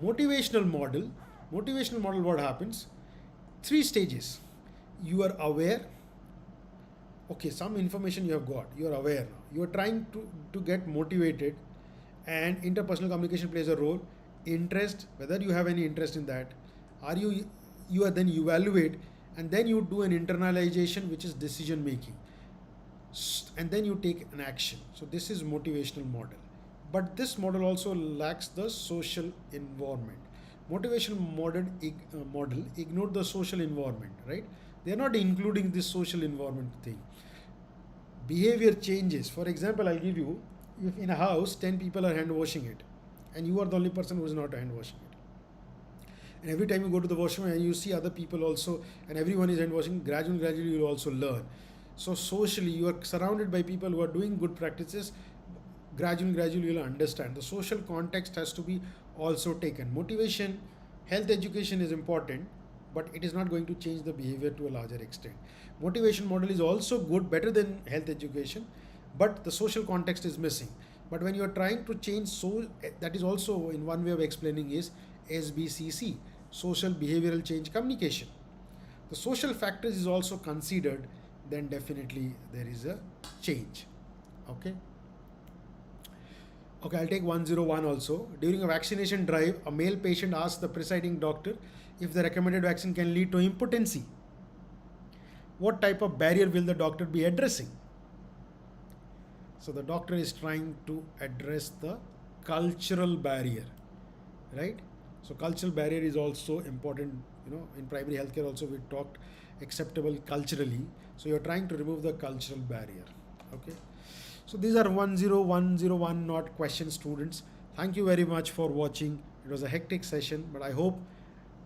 [SPEAKER 1] Motivational model, what happens? 3 stages. You are aware. Okay, some information you have got. You are aware now. You are trying to get motivated, and interpersonal communication plays a role. Interest, whether you have any interest in that. You are then evaluate, and then you do an internalization, which is decision making. And then you take an action. So this is motivational model. But this model also lacks the social environment. Motivational model ignored the social environment, right? They are not including this social environment thing. Behavior changes. For example, I'll give you, if in a house 10 people are hand washing it, and you are the only person who is not hand washing it. And every time you go to the washroom and you see other people also, and everyone is hand washing, gradually you will also learn. So socially, you are surrounded by people who are doing good practices. Gradually you will understand. The social context has to be also taken. Motivation, health education is important, but it is not going to change the behavior to a larger extent. Motivation model is also good, better than health education, but the social context is missing. But when you are trying to change, that is also in one way of explaining is SBCC, social behavioral change communication. The social factors is also considered, then definitely there is a change. Okay, I'll take 101 also. During a vaccination drive, a male patient asked the presiding doctor if the recommended vaccine can lead to impotency. What type of barrier will the doctor be addressing? So the doctor is trying to address the cultural barrier, right? So cultural barrier is also important. In primary healthcare also we talked acceptable culturally. So you're trying to remove the cultural barrier. Okay. So these are 10101 not questions, students. Thank you very much for watching. It was a hectic session, but I hope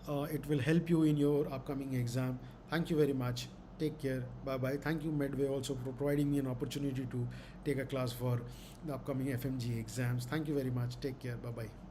[SPEAKER 1] it will help you in your upcoming exam. Thank you very much. Take care. Bye-bye. Thank you, Medway, also for providing me an opportunity to take a class for the upcoming FMGE exams. Thank you very much. Take care. Bye-bye.